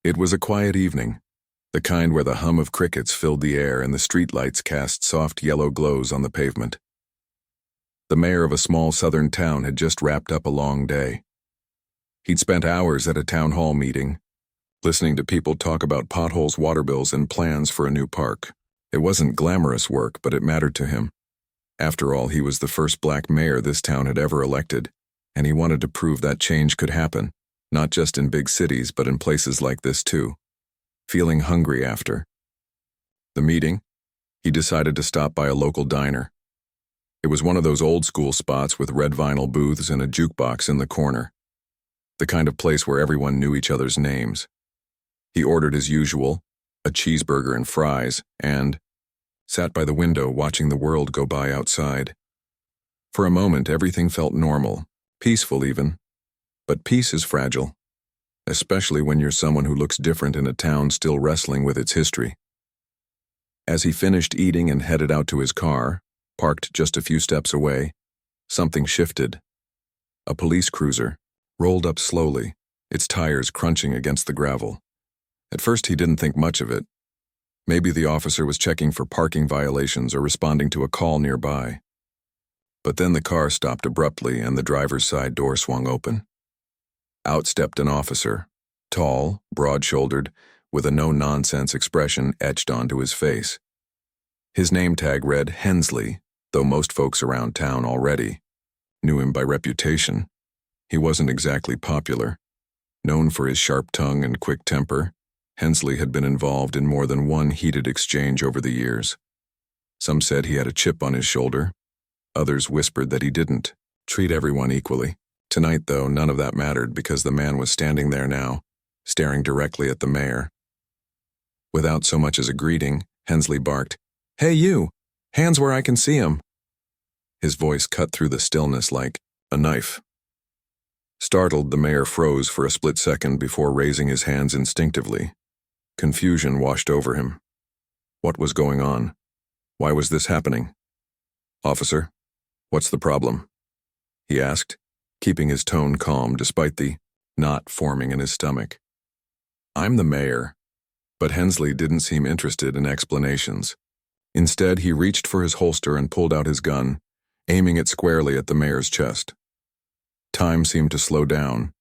It was a quiet evening, the kind where the hum of crickets filled the air and the streetlights cast soft yellow glows on the pavement. The mayor of a small southern town had just wrapped up a long day. He'd spent hours at a town hall meeting, listening to people talk about potholes, water bills, and plans for a new park. It wasn't glamorous work, but it mattered to him. After all, he was the first black mayor this town had ever elected, and he wanted to prove that change could happen, not just in big cities, but in places like this too. Feeling hungry after the meeting, he decided to stop by a local diner. It was one of those old-school spots with red vinyl booths and a jukebox in the corner, the kind of place where everyone knew each other's names. He ordered as usual, a cheeseburger and fries, and sat by the window watching the world go by outside. For a moment, everything felt normal, peaceful even. But peace is fragile, especially when you're someone who looks different in a town still wrestling with its history. As he finished eating and headed out to his car, parked just a few steps away, something shifted. A police cruiser rolled up slowly, its tires crunching against the gravel. At first he didn't think much of it. Maybe the officer was checking for parking violations or responding to a call nearby. But then the car stopped abruptly and the driver's side door swung open. Out stepped an officer, tall, broad-shouldered, with a no-nonsense expression etched onto his face. His name tag read Hensley, though most folks around town already knew him by reputation. He wasn't exactly popular. Known for his sharp tongue and quick temper, Hensley had been involved in more than one heated exchange over the years. Some said he had a chip on his shoulder. Others whispered that he didn't treat everyone equally. Tonight, though, none of that mattered because the man was standing there now, staring directly at the mayor. Without so much as a greeting, Hensley barked, "Hey you! Hands where I can see 'em!" His voice cut through the stillness like a knife. Startled, the mayor froze for a split second before raising his hands instinctively. Confusion washed over him. What was going on? Why was this happening? "Officer, what's the problem?" he asked, keeping his tone calm despite the knot forming in his stomach. "I'm the mayor." But Hensley didn't seem interested in explanations. Instead, he reached for his holster and pulled out his gun, aiming it squarely at the mayor's chest. Time seemed to slow down.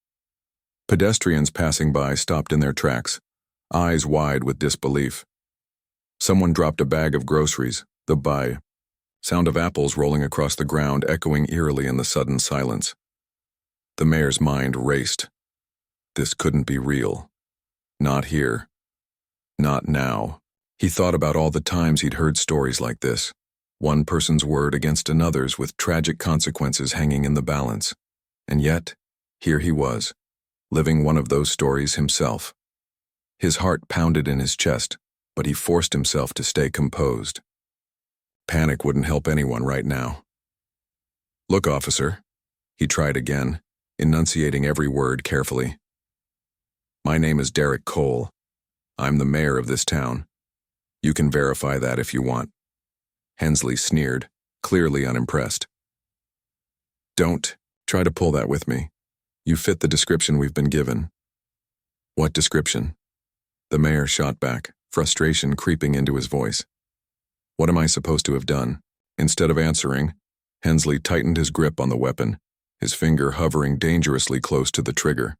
Pedestrians passing by stopped in their tracks, eyes wide with disbelief. Someone dropped a bag of groceries, the buy. Sound of apples rolling across the ground echoing eerily in the sudden silence. The mayor's mind raced. This couldn't be real. Not here. Not now. He thought about all the times he'd heard stories like this. One person's word against another's with tragic consequences hanging in the balance. And yet, here he was, living one of those stories himself. His heart pounded in his chest, but he forced himself to stay composed. Panic wouldn't help anyone right now. "Look, officer," he tried again, enunciating every word carefully. "My name is Derek Cole. I'm the mayor of this town. You can verify that if you want." Hensley sneered, clearly unimpressed. "Don't try to pull that with me. You fit the description we've been given." "What description?" The mayor shot back, frustration creeping into his voice. "What am I supposed to have done?" Instead of answering, Hensley tightened his grip on the weapon, his finger hovering dangerously close to the trigger.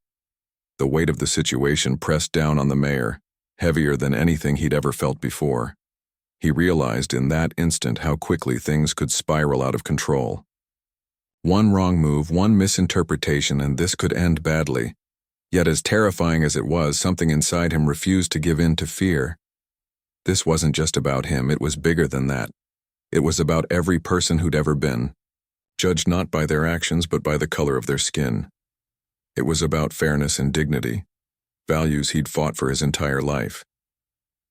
The weight of the situation pressed down on the mayor, heavier than anything he'd ever felt before. He realized in that instant how quickly things could spiral out of control. One wrong move, one misinterpretation, and this could end badly. Yet as terrifying as it was, something inside him refused to give in to fear. This wasn't just about him, it was bigger than that. It was about every person who'd ever been, judged not by their actions but by the color of their skin. It was about fairness and dignity, values he'd fought for his entire life.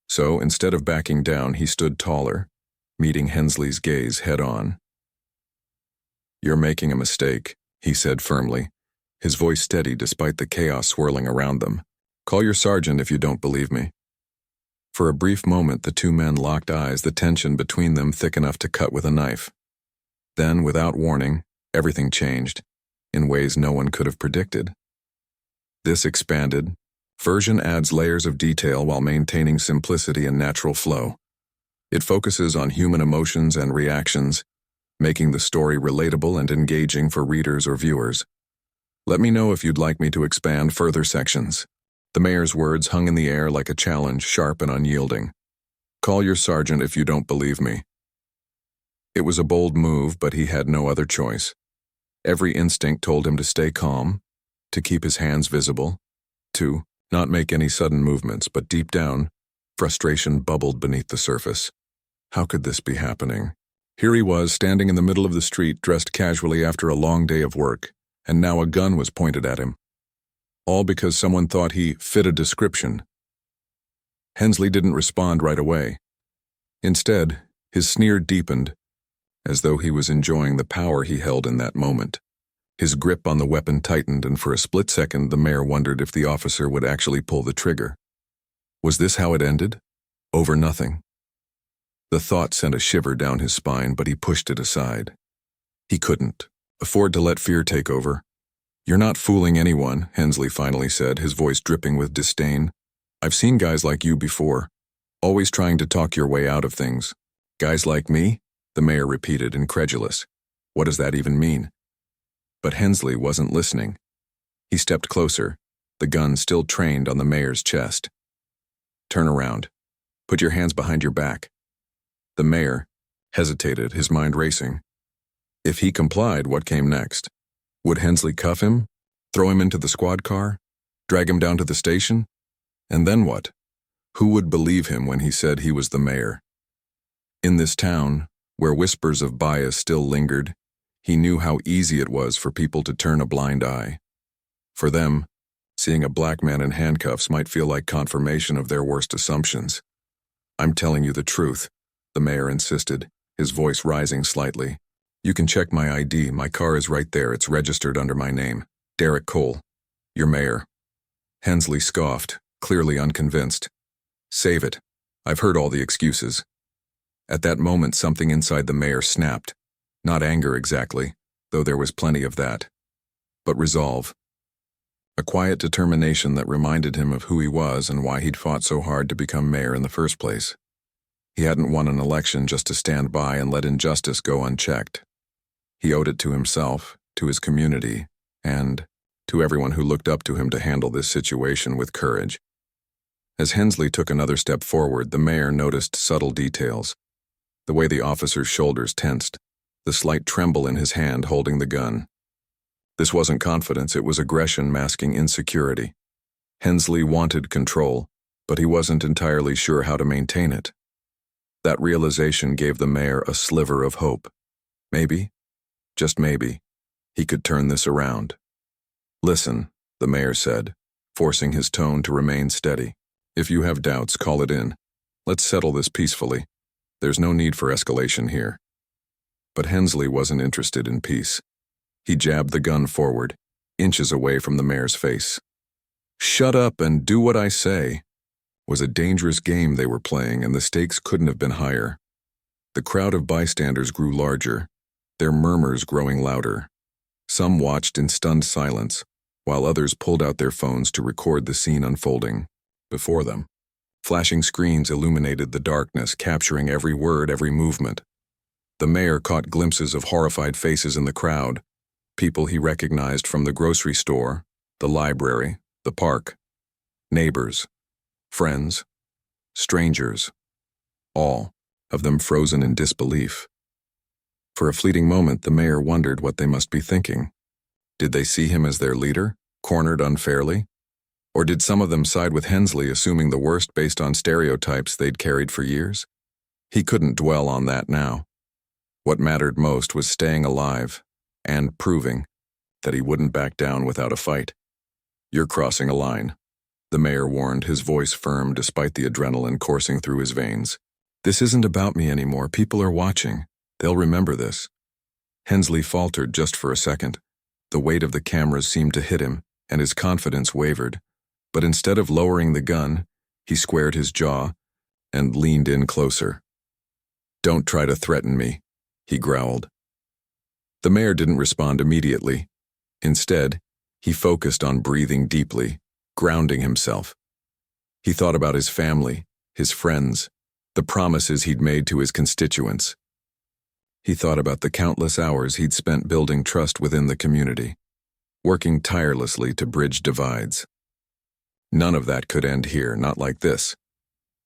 So, instead of backing down, he stood taller, meeting Hensley's gaze head-on. "You're making a mistake," he said firmly, his voice steady despite the chaos swirling around them. "Call your sergeant if you don't believe me." For a brief moment, the two men locked eyes, the tension between them thick enough to cut with a knife. Then, without warning, everything changed, in ways no one could have predicted. This expanded, Version adds layers of detail while maintaining simplicity and natural flow. It focuses on human emotions and reactions, making the story relatable and engaging for readers or viewers. Let me know if you'd like me to expand further sections. The mayor's words hung in the air like a challenge, sharp and unyielding. Call your sergeant if you don't believe me. It was a bold move, but he had no other choice. Every instinct told him to stay calm, to keep his hands visible, to not make any sudden movements, but deep down, frustration bubbled beneath the surface. How could this be happening? Here he was, standing in the middle of the street, dressed casually after a long day of work, and now a gun was pointed at him. All because someone thought he fit a description. Hensley didn't respond right away. Instead, his sneer deepened, as though he was enjoying the power he held in that moment. His grip on the weapon tightened, and for a split second the mayor wondered if the officer would actually pull the trigger. Was this how it ended? Over nothing? The thought sent a shiver down his spine, but he pushed it aside. He couldn't afford to let fear take over. "You're not fooling anyone," Hensley finally said, his voice dripping with disdain. "I've seen guys like you before, always trying to talk your way out of things." "Guys like me?" the mayor repeated, incredulous. "What does that even mean?" But Hensley wasn't listening. He stepped closer, the gun still trained on the mayor's chest. "Turn around. Put your hands behind your back." The mayor hesitated, his mind racing. If he complied, what came next? Would Hensley cuff him? Throw him into the squad car? Drag him down to the station? And then what? Who would believe him when he said he was the mayor? In this town, where whispers of bias still lingered, he knew how easy it was for people to turn a blind eye. For them, seeing a black man in handcuffs might feel like confirmation of their worst assumptions. "I'm telling you the truth," the mayor insisted, his voice rising slightly. "You can check my ID. My car is right there. It's registered under my name. Derek Cole, your mayor." Hensley scoffed, clearly unconvinced. "Save it. I've heard all the excuses." At that moment, something inside the mayor snapped. Not anger exactly, though there was plenty of that, but resolve. A quiet determination that reminded him of who he was and why he'd fought so hard to become mayor in the first place. He hadn't won an election just to stand by and let injustice go unchecked. He owed it to himself, to his community, and to everyone who looked up to him to handle this situation with courage. As Hensley took another step forward, the mayor noticed subtle details. The way the officer's shoulders tensed, the slight tremble in his hand holding the gun. This wasn't confidence, it was aggression masking insecurity. Hensley wanted control, but he wasn't entirely sure how to maintain it. That realization gave the mayor a sliver of hope. Maybe, just maybe, he could turn this around. "Listen," the mayor said, forcing his tone to remain steady. "If you have doubts, call it in. Let's settle this peacefully. There's no need for escalation here." But Hensley wasn't interested in peace. He jabbed the gun forward, inches away from the mayor's face. "Shut up and do what I say." Was a dangerous game they were playing, and the stakes couldn't have been higher. The crowd of bystanders grew larger, their murmurs growing louder. Some watched in stunned silence, while others pulled out their phones to record the scene unfolding before them. Flashing screens illuminated the darkness, capturing every word, every movement. The mayor caught glimpses of horrified faces in the crowd, people he recognized from the grocery store, the library, the park, neighbors, friends, strangers, all of them frozen in disbelief. For a fleeting moment, the mayor wondered what they must be thinking. Did they see him as their leader, cornered unfairly? Or did some of them side with Hensley, assuming the worst based on stereotypes they'd carried for years? He couldn't dwell on that now. What mattered most was staying alive and proving that he wouldn't back down without a fight. "You're crossing a line," the mayor warned, his voice firm despite the adrenaline coursing through his veins. "This isn't about me anymore. People are watching. They'll remember this." Hensley faltered just for a second. The weight of the cameras seemed to hit him, and his confidence wavered. But instead of lowering the gun, he squared his jaw and leaned in closer. "Don't try to threaten me," he growled. The mayor didn't respond immediately. Instead, he focused on breathing deeply, grounding himself. He thought about his family, his friends, the promises he'd made to his constituents. He thought about the countless hours he'd spent building trust within the community, working tirelessly to bridge divides. None of that could end here, not like this.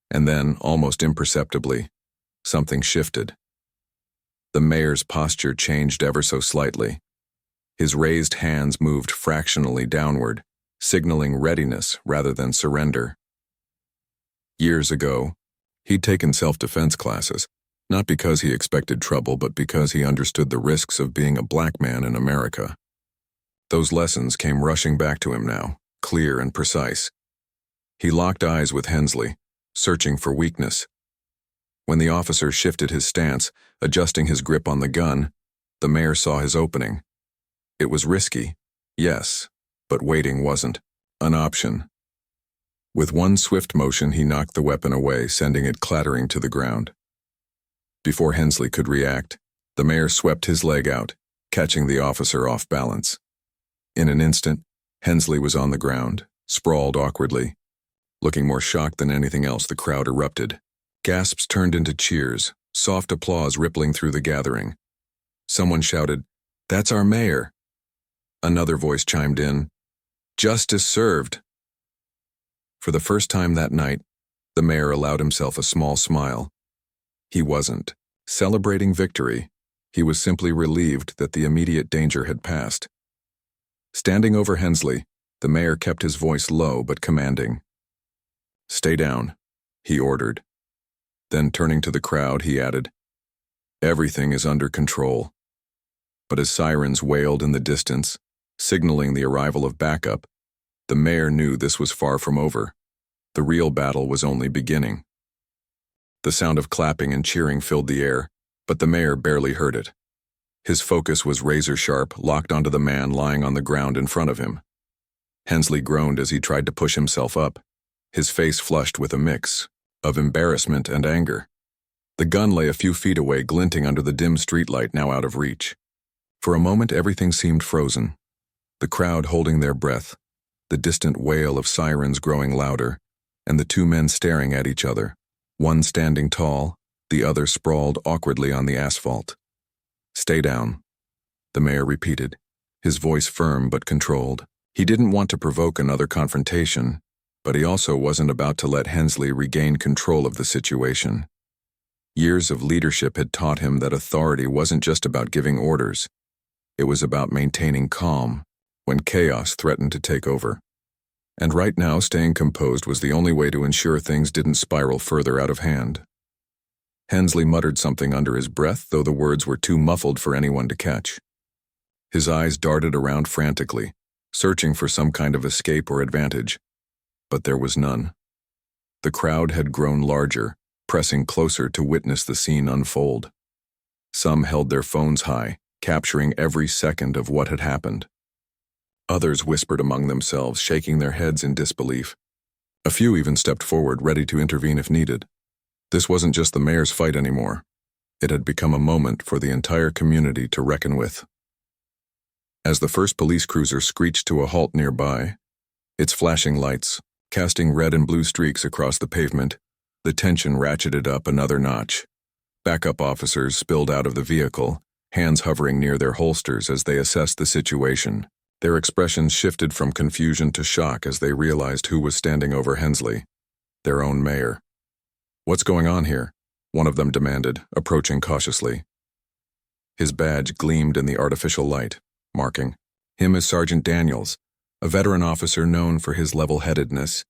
And then, almost imperceptibly, something shifted. The mayor's posture changed ever so slightly. His raised hands moved fractionally downward, signaling readiness rather than surrender. Years ago, he'd taken self-defense classes, not because he expected trouble, but because he understood the risks of being a black man in America. Those lessons came rushing back to him now, clear and precise. He locked eyes with Hensley, searching for weakness. When the officer shifted his stance, adjusting his grip on the gun, the mayor saw his opening. It was risky, yes, but waiting wasn't an option. With one swift motion, he knocked the weapon away, sending it clattering to the ground. Before Hensley could react, the mayor swept his leg out, catching the officer off balance. In an instant, Hensley was on the ground, sprawled awkwardly. Looking more shocked than anything else, the crowd erupted. Gasps turned into cheers, soft applause rippling through the gathering. Someone shouted, "That's our mayor." Another voice chimed in, "Justice served." For the first time that night, the mayor allowed himself a small smile. He wasn't celebrating victory. He was simply relieved that the immediate danger had passed. Standing over Hensley, the mayor kept his voice low but commanding. "Stay down," he ordered. Then turning to the crowd, he added, "Everything is under control." But as sirens wailed in the distance, signaling the arrival of backup, the mayor knew this was far from over. The real battle was only beginning. The sound of clapping and cheering filled the air, but the mayor barely heard it. His focus was razor-sharp, locked onto the man lying on the ground in front of him. Hensley groaned as he tried to push himself up, his face flushed with a mix of embarrassment and anger. The gun lay a few feet away, glinting under the dim streetlight now out of reach. For a moment, everything seemed frozen. The crowd holding their breath, the distant wail of sirens growing louder, and the two men staring at each other, one standing tall, the other sprawled awkwardly on the asphalt. "Stay down," the mayor repeated, his voice firm but controlled. He didn't want to provoke another confrontation, but he also wasn't about to let Hensley regain control of the situation. Years of leadership had taught him that authority wasn't just about giving orders. It was about maintaining calm when chaos threatened to take over. And right now, staying composed was the only way to ensure things didn't spiral further out of hand. Hensley muttered something under his breath, though the words were too muffled for anyone to catch. His eyes darted around frantically, searching for some kind of escape or advantage. But there was none. The crowd had grown larger, pressing closer to witness the scene unfold. Some held their phones high, capturing every second of what had happened. Others whispered among themselves, shaking their heads in disbelief. A few even stepped forward, ready to intervene if needed. This wasn't just the mayor's fight anymore. It had become a moment for the entire community to reckon with. As the first police cruiser screeched to a halt nearby, its flashing lights, casting red and blue streaks across the pavement, the tension ratcheted up another notch. Backup officers spilled out of the vehicle, hands hovering near their holsters as they assessed the situation. Their expressions shifted from confusion to shock as they realized who was standing over Hensley, their own mayor. "What's going on here?" one of them demanded, approaching cautiously. His badge gleamed in the artificial light, marking him as Sergeant Daniels, a veteran officer known for his level-headedness.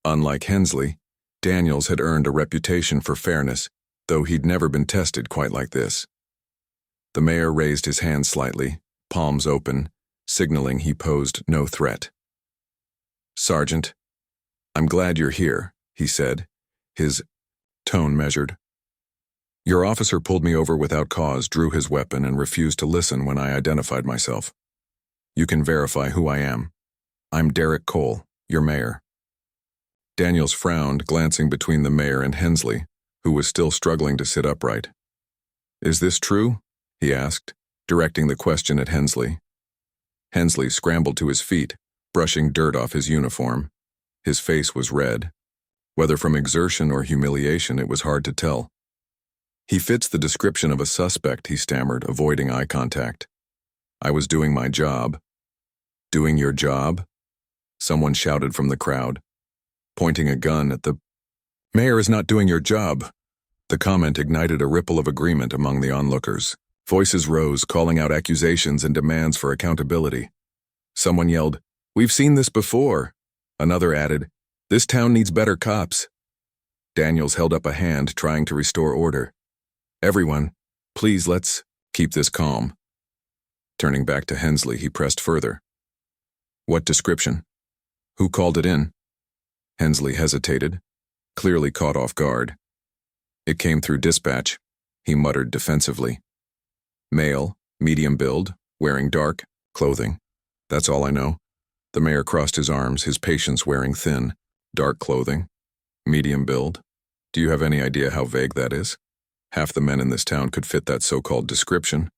Unlike Hensley, Daniels had earned a reputation for fairness, though he'd never been tested quite like this. The mayor raised his hand slightly, palms open, signaling he posed no threat. "Sergeant, I'm glad you're here," he said, his tone measured. "Your officer pulled me over without cause, drew his weapon, and refused to listen when I identified myself. You can verify who I am. I'm Derek Cole, your mayor." Daniels frowned, glancing between the mayor and Hensley, who was still struggling to sit upright. "Is this true?" he asked, directing the question at Hensley. Hensley scrambled to his feet, brushing dirt off his uniform. His face was red. Whether from exertion or humiliation, it was hard to tell. "He fits the description of a suspect," he stammered, avoiding eye contact. "I was doing my job." "Doing your job?" Someone shouted from the crowd, pointing a gun at the "Mayor is not doing your job." The comment ignited a ripple of agreement among the onlookers. Voices rose, calling out accusations and demands for accountability. Someone yelled, "We've seen this before." Another added, "This town needs better cops." Daniels held up a hand, trying to restore order. "Everyone, please let's keep this calm." Turning back to Hensley, he pressed further. "What description? Who called it in?" Hensley hesitated, clearly caught off guard. "It came through dispatch," he muttered defensively. "Male, medium build, wearing dark clothing. That's all I know." The mayor crossed his arms, his patience wearing thin. "Dark clothing, medium build. Do you have any idea how vague that is? Half the men in this town could fit that so-called description."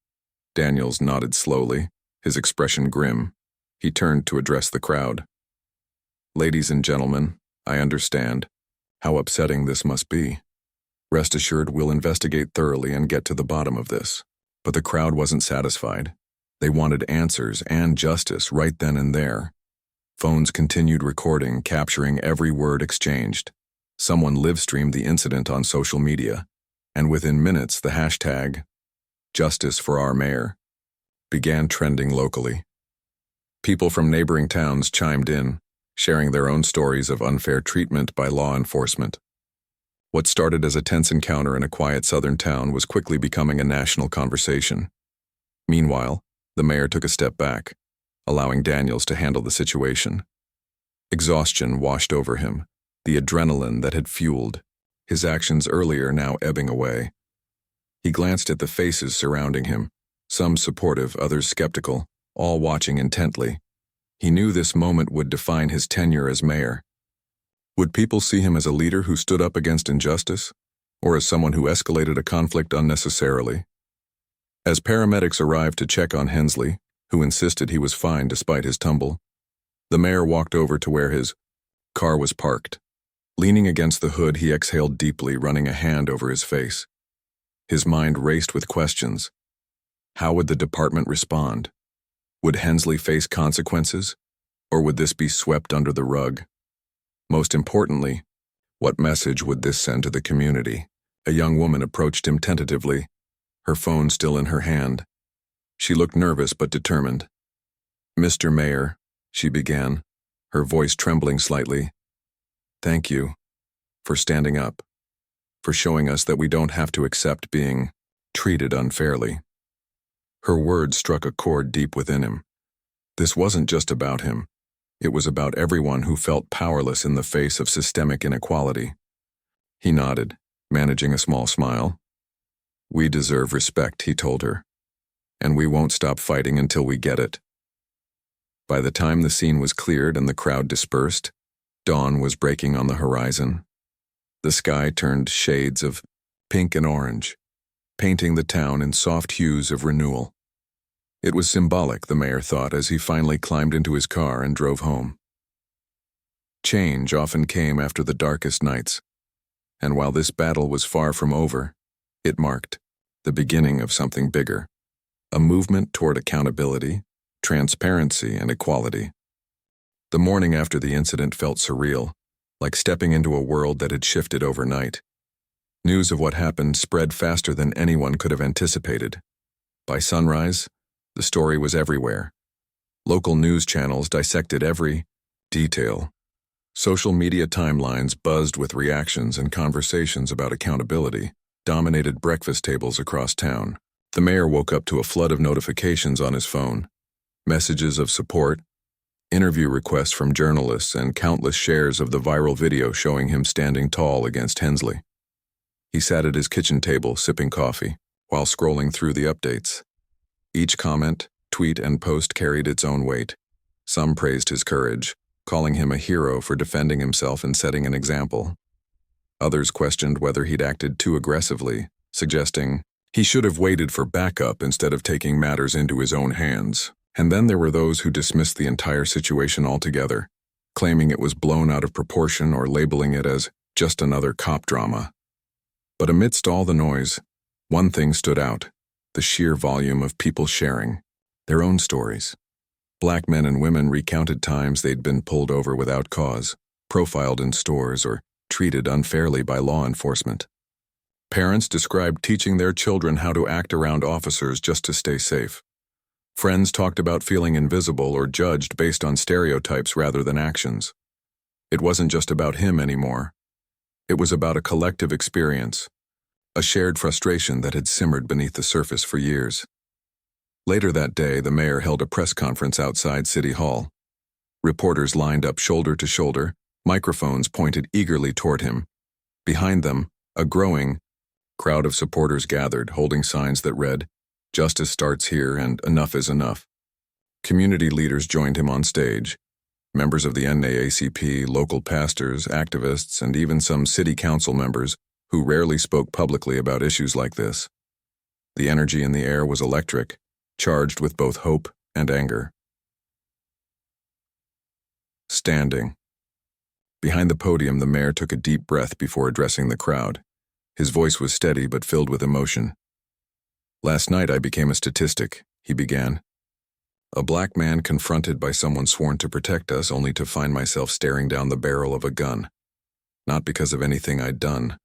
Daniels nodded slowly, his expression grim. He turned to address the crowd. "Ladies and gentlemen, I understand how upsetting this must be. Rest assured we'll investigate thoroughly and get to the bottom of this." But the crowd wasn't satisfied. They wanted answers and justice right then and there. Phones continued recording, capturing every word exchanged. Someone live-streamed the incident on social media, and within minutes the hashtag "Justice for our mayor" began trending locally. People from neighboring towns chimed in, sharing their own stories of unfair treatment by law enforcement. What started as a tense encounter in a quiet southern town was quickly becoming a national conversation. Meanwhile, the mayor took a step back, allowing Daniels to handle the situation. Exhaustion washed over him, the adrenaline that had fueled his actions earlier now ebbing away. He glanced at the faces surrounding him, some supportive, others skeptical, all watching intently. He knew this moment would define his tenure as mayor. Would people see him as a leader who stood up against injustice, or as someone who escalated a conflict unnecessarily? As paramedics arrived to check on Hensley, who insisted he was fine despite his tumble, the mayor walked over to where his car was parked. Leaning against the hood, he exhaled deeply, running a hand over his face. His mind raced with questions. How would the department respond? Would Hensley face consequences, or would this be swept under the rug? Most importantly, what message would this send to the community? A young woman approached him tentatively, her phone still in her hand. She looked nervous but determined. "Mr. Mayor," she began, her voice trembling slightly, "thank you for standing up, for showing us that we don't have to accept being treated unfairly." Her words struck a chord deep within him. This wasn't just about him. It was about everyone who felt powerless in the face of systemic inequality. He nodded, managing a small smile. "We deserve respect," he told her, "and we won't stop fighting until we get it." By the time the scene was cleared and the crowd dispersed, dawn was breaking on the horizon. The sky turned shades of pink and orange, painting the town in soft hues of renewal. It was symbolic, the mayor thought, as he finally climbed into his car and drove home. Change often came after the darkest nights, and while this battle was far from over, it marked the beginning of something bigger, a movement toward accountability, transparency, and equality. The morning after the incident felt surreal, like stepping into a world that had shifted overnight. News of what happened spread faster than anyone could have anticipated. By sunrise, the story was everywhere. Local news channels dissected every detail. Social media timelines buzzed with reactions and conversations about accountability, dominated breakfast tables across town. The mayor woke up to a flood of notifications on his phone. Messages of support, interview requests from journalists, and countless shares of the viral video showing him standing tall against Hensley. He sat at his kitchen table sipping coffee, while scrolling through the updates. Each comment, tweet, and post carried its own weight. Some praised his courage, calling him a hero for defending himself and setting an example. Others questioned whether he'd acted too aggressively, suggesting he should have waited for backup instead of taking matters into his own hands. And then there were those who dismissed the entire situation altogether, claiming it was blown out of proportion or labeling it as just another cop drama. But amidst all the noise, one thing stood out: the sheer volume of people sharing their own stories. Black men and women recounted times they'd been pulled over without cause, profiled in stores, or treated unfairly by law enforcement. Parents described teaching their children how to act around officers just to stay safe. Friends talked about feeling invisible or judged based on stereotypes rather than actions. It wasn't just about him anymore. It was about a collective experience, a shared frustration that had simmered beneath the surface for years. Later that day, the mayor held a press conference outside City Hall. Reporters lined up shoulder to shoulder, microphones pointed eagerly toward him. Behind them, a growing crowd of supporters gathered, holding signs that read, "Justice starts here," and "Enough is enough." Community leaders joined him on stage. Members of the NAACP, local pastors, activists, and even some city council members who rarely spoke publicly about issues like this. The energy in the air was electric, charged with both hope and anger. Standing. Behind the podium, the mayor took a deep breath before addressing the crowd. His voice was steady but filled with emotion. "Last night I became a statistic," he began. "A black man confronted by someone sworn to protect us, only to find myself staring down the barrel of a gun. Not because of anything I'd done,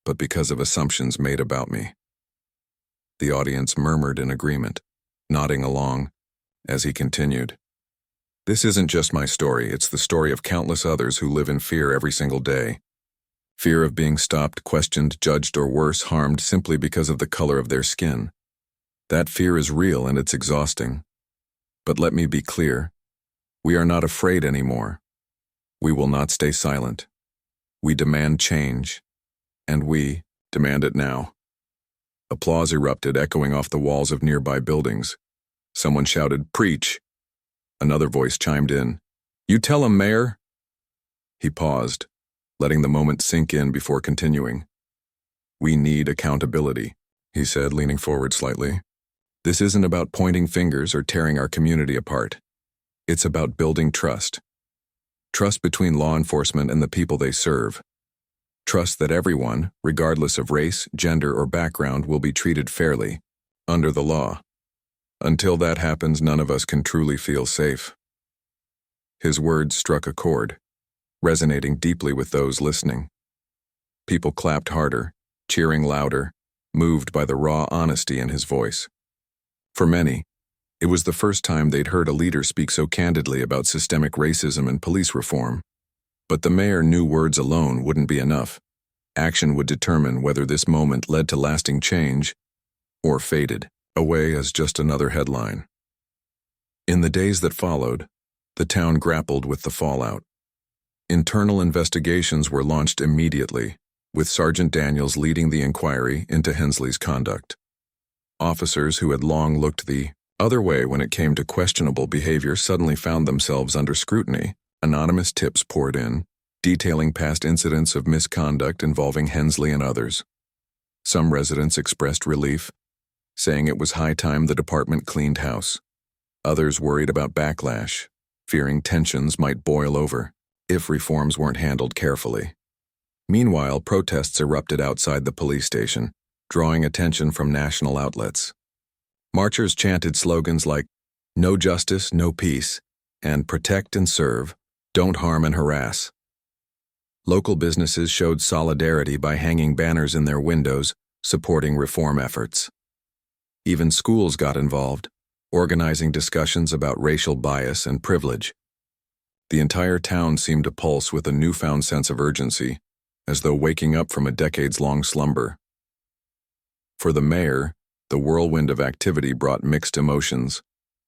but because of assumptions made about me." The audience murmured in agreement, nodding along as he continued. "This isn't just my story, it's the story of countless others who live in fear every single day. Fear of being stopped, questioned, judged, or worse, harmed simply because of the color of their skin. That fear is real and it's exhausting. But let me be clear, we are not afraid anymore. We will not stay silent. We demand change, and we demand it now." Applause erupted, echoing off the walls of nearby buildings. Someone shouted, "Preach!" Another voice chimed in, "You tell him, Mayor!" He paused, letting the moment sink in before continuing. "We need accountability," he said, leaning forward slightly. "This isn't about pointing fingers or tearing our community apart. It's about building trust. Trust between law enforcement and the people they serve. Trust that everyone, regardless of race, gender, or background, will be treated fairly, under the law. Until that happens, none of us can truly feel safe." His words struck a chord, resonating deeply with those listening. People clapped harder, cheering louder, moved by the raw honesty in his voice. For many, it was the first time they'd heard a leader speak so candidly about systemic racism and police reform. But the mayor knew words alone wouldn't be enough. Action would determine whether this moment led to lasting change or faded away as just another headline. In the days that followed, the town grappled with the fallout. Internal investigations were launched immediately, with Sergeant Daniels leading the inquiry into Hensley's conduct. Officers who had long looked the other way when it came to questionable behavior suddenly found themselves under scrutiny. Anonymous tips poured in, detailing past incidents of misconduct involving Hensley and others. Some residents expressed relief, saying it was high time the department cleaned house. Others worried about backlash, fearing tensions might boil over if reforms weren't handled carefully. Meanwhile, protests erupted outside the police station, drawing attention from national outlets. Marchers chanted slogans like, "No justice, no peace," and "Protect and serve, don't harm and harass." Local businesses showed solidarity by hanging banners in their windows, supporting reform efforts. Even schools got involved, organizing discussions about racial bias and privilege. The entire town seemed to pulse with a newfound sense of urgency, as though waking up from a decades-long slumber. For the mayor, the whirlwind of activity brought mixed emotions.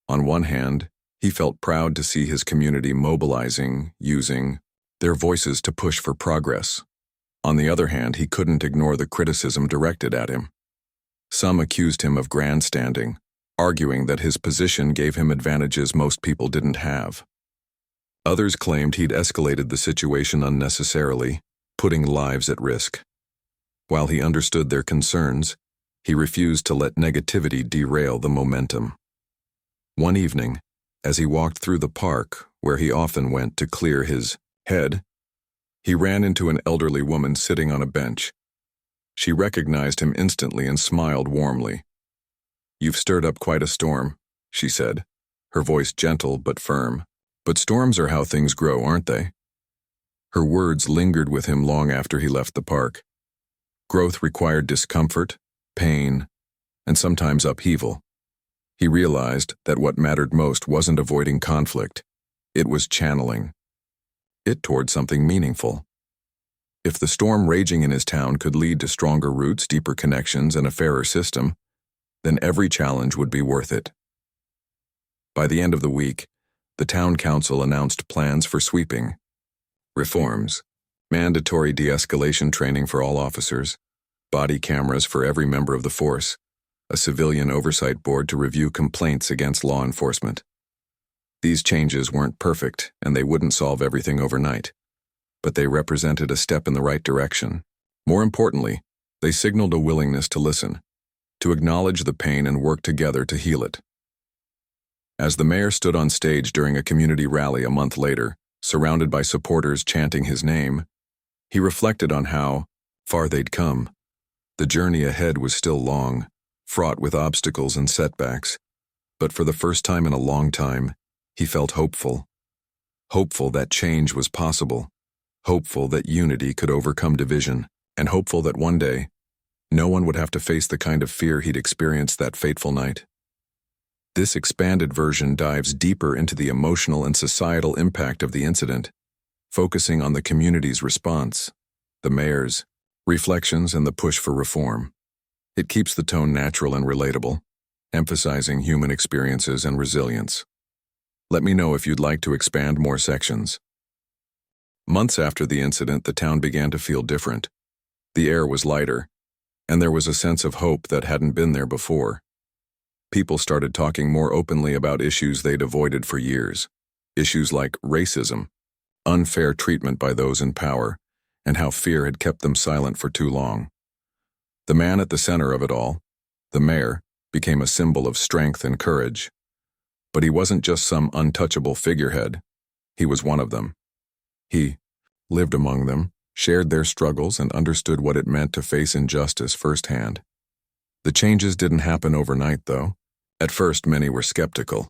On one hand, he felt proud to see his community mobilizing, using their voices to push for progress. On the other hand, he couldn't ignore the criticism directed at him. Some accused him of grandstanding, arguing that his position gave him advantages most people didn't have. Others claimed he'd escalated the situation unnecessarily, putting lives at risk. While he understood their concerns, he refused to let negativity derail the momentum. One evening, as he walked through the park where he often went to clear his head, he ran into an elderly woman sitting on a bench. She recognized him instantly and smiled warmly. "You've stirred up quite a storm," she said, her voice gentle but firm. "But storms are how things grow, aren't they?" Her words lingered with him long after he left the park. Growth required discomfort, pain, and sometimes upheaval. He realized that what mattered most wasn't avoiding conflict, it was channeling it toward something meaningful. If the storm raging in his town could lead to stronger roots, deeper connections, and a fairer system, then every challenge would be worth it. By the end of the week, the town council announced plans for sweeping reforms, mandatory de-escalation training for all officers, body cameras for every member of the force, a civilian oversight board to review complaints against law enforcement. These changes weren't perfect, and they wouldn't solve everything overnight, but they represented a step in the right direction. More importantly, they signaled a willingness to listen, to acknowledge the pain and work together to heal it. As the mayor stood on stage during a community rally a month later, surrounded by supporters chanting his name, he reflected on how far they'd come. The journey ahead was still long, fraught with obstacles and setbacks, but for the first time in a long time, he felt hopeful. Hopeful that change was possible, hopeful that unity could overcome division, and hopeful that one day, no one would have to face the kind of fear he'd experienced that fateful night. This expanded version dives deeper into the emotional and societal impact of the incident, focusing on the community's response, the mayor's reflections, and the push for reform. It keeps the tone natural and relatable, emphasizing human experiences and resilience. Let me know if you'd like to expand more sections. Months after the incident, the town began to feel different. The air was lighter, and there was a sense of hope that hadn't been there before. People started talking more openly about issues they'd avoided for years. Issues like racism, unfair treatment by those in power, and how fear had kept them silent for too long. The man at the center of it all, the mayor, became a symbol of strength and courage. But he wasn't just some untouchable figurehead. He was one of them. He lived among them, shared their struggles, and understood what it meant to face injustice firsthand. The changes didn't happen overnight, though. At first, many were skeptical.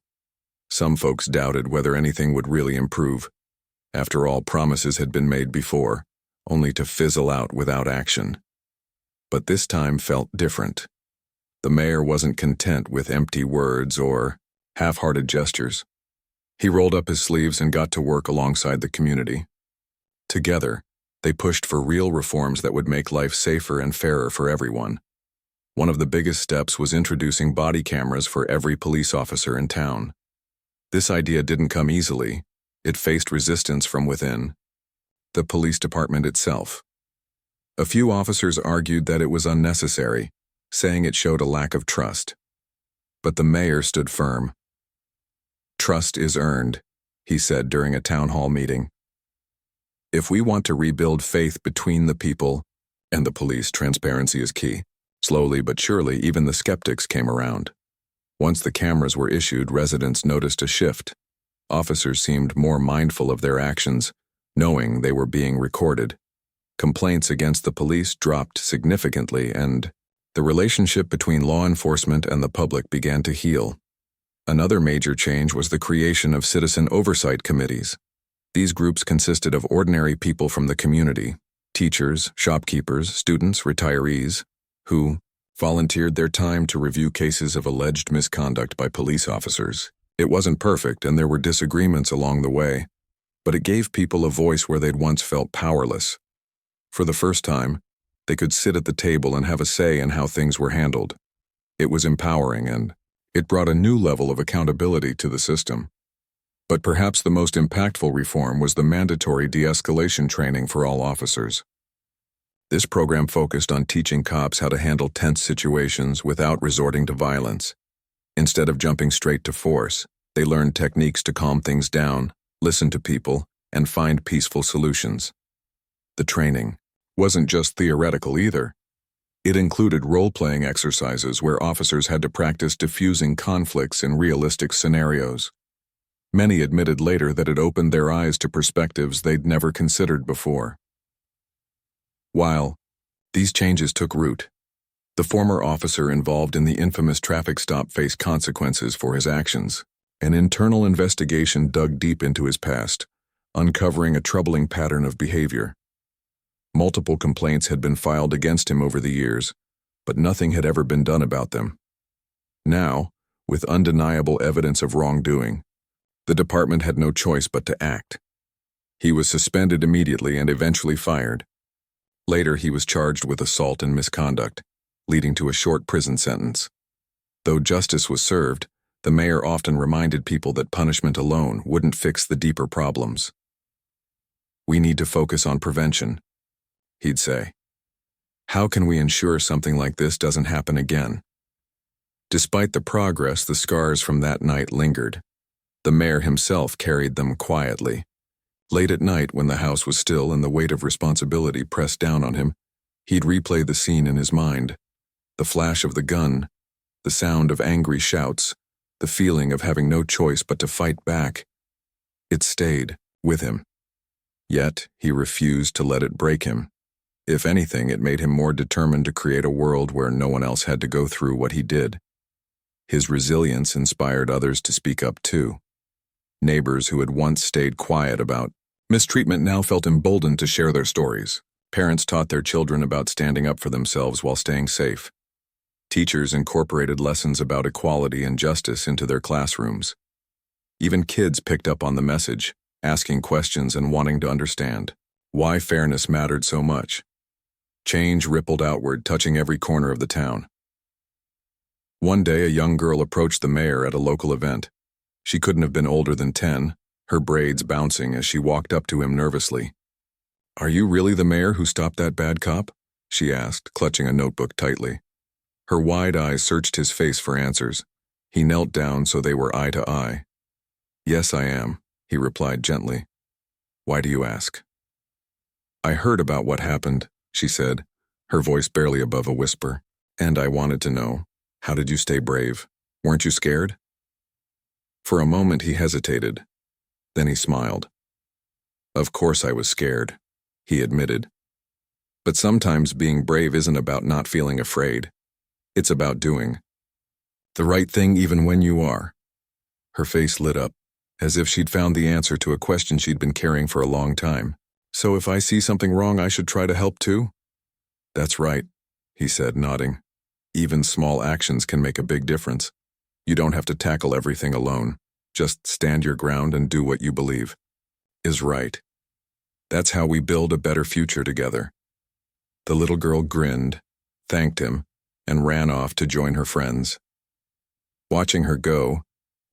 Some folks doubted whether anything would really improve. After all, promises had been made before, only to fizzle out without action. But this time felt different. The mayor wasn't content with empty words or half-hearted gestures. He rolled up his sleeves and got to work alongside the community. Together, they pushed for real reforms that would make life safer and fairer for everyone. One of the biggest steps was introducing body cameras for every police officer in town. This idea didn't come easily. It faced resistance from within the police department itself. A few officers argued that it was unnecessary, saying it showed a lack of trust. But the mayor stood firm. "Trust is earned," he said during a town hall meeting. "If we want to rebuild faith between the people and the police, transparency is key." Slowly but surely, even the skeptics came around. Once the cameras were issued, residents noticed a shift. Officers seemed more mindful of their actions, knowing they were being recorded. Complaints against the police dropped significantly, and the relationship between law enforcement and the public began to heal. Another major change was the creation of citizen oversight committees. These groups consisted of ordinary people from the community, teachers, shopkeepers, students, retirees, who volunteered their time to review cases of alleged misconduct by police officers. It wasn't perfect, and there were disagreements along the way, but it gave people a voice where they'd once felt powerless. For the first time, they could sit at the table and have a say in how things were handled. It was empowering, and it brought a new level of accountability to the system. But perhaps the most impactful reform was the mandatory de-escalation training for all officers. This program focused on teaching cops how to handle tense situations without resorting to violence. Instead of jumping straight to force, they learned techniques to calm things down, listen to people, and find peaceful solutions. The training wasn't just theoretical either. It included role-playing exercises where officers had to practice diffusing conflicts in realistic scenarios. Many admitted later that it opened their eyes to perspectives they'd never considered before. While these changes took root, the former officer involved in the infamous traffic stop faced consequences for his actions. An internal investigation dug deep into his past, uncovering a troubling pattern of behavior. Multiple complaints had been filed against him over the years, but nothing had ever been done about them. Now, with undeniable evidence of wrongdoing, the department had no choice but to act. He was suspended immediately and eventually fired. Later, he was charged with assault and misconduct, leading to a short prison sentence. Though justice was served, the mayor often reminded people that punishment alone wouldn't fix the deeper problems. "We need to focus on prevention," he'd say. "How can we ensure something like this doesn't happen again?" Despite the progress, the scars from that night lingered. The mayor himself carried them quietly. Late at night, when the house was still and the weight of responsibility pressed down on him, he'd replay the scene in his mind. The flash of the gun, the sound of angry shouts, the feeling of having no choice but to fight back. It stayed with him. Yet, he refused to let it break him. If anything, it made him more determined to create a world where no one else had to go through what he did. His resilience inspired others to speak up too. Neighbors who had once stayed quiet about mistreatment now felt emboldened to share their stories. Parents taught their children about standing up for themselves while staying safe. Teachers incorporated lessons about equality and justice into their classrooms. Even kids picked up on the message, asking questions and wanting to understand why fairness mattered so much. Change rippled outward, touching every corner of the town. One day, a young girl approached the mayor at a local event. She couldn't have been older than 10, her braids bouncing as she walked up to him nervously. "Are you really the mayor who stopped that bad cop?" she asked, clutching a notebook tightly. Her wide eyes searched his face for answers. He knelt down so they were eye to eye. "Yes, I am," he replied gently. "Why do you ask?" "I heard about what happened," she said, her voice barely above a whisper. "And I wanted to know, how did you stay brave? Weren't you scared?" For a moment he hesitated. Then he smiled. "Of course I was scared," he admitted. "But sometimes being brave isn't about not feeling afraid. It's about doing the right thing even when you are." Her face lit up, as if she'd found the answer to a question she'd been carrying for a long time. "So if I see something wrong, I should try to help too?" "That's right," he said, nodding. "Even small actions can make a big difference. You don't have to tackle everything alone. Just stand your ground and do what you believe is right. That's how we build a better future together." The little girl grinned, thanked him, and ran off to join her friends. Watching her go,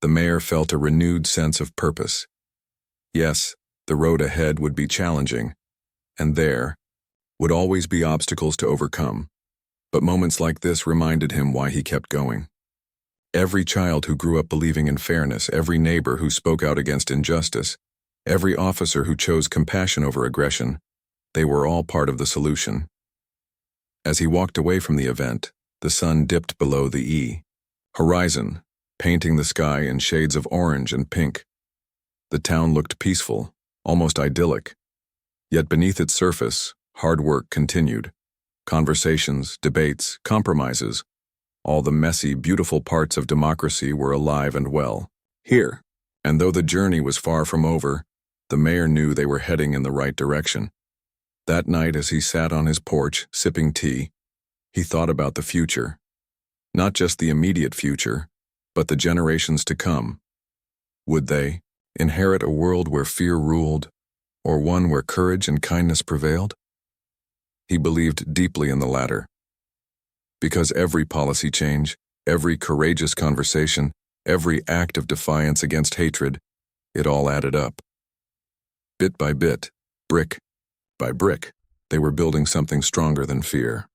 the mayor felt a renewed sense of purpose. Yes, the road ahead would be challenging, and there would always be obstacles to overcome. But moments like this reminded him why he kept going. Every child who grew up believing in fairness, every neighbor who spoke out against injustice, every officer who chose compassion over aggression, they were all part of the solution. As he walked away from the event, the sun dipped below the horizon, painting the sky in shades of orange and pink. The town looked peaceful, almost idyllic. Yet beneath its surface, hard work continued. Conversations, debates, compromises, all the messy, beautiful parts of democracy were alive and well here. And though the journey was far from over, the mayor knew they were heading in the right direction. That night, as he sat on his porch, sipping tea, he thought about the future. Not just the immediate future, but the generations to come. Would they inherit a world where fear ruled, or one where courage and kindness prevailed? He believed deeply in the latter. Because every policy change, every courageous conversation, every act of defiance against hatred, it all added up. Bit by bit, brick by brick, they were building something stronger than fear.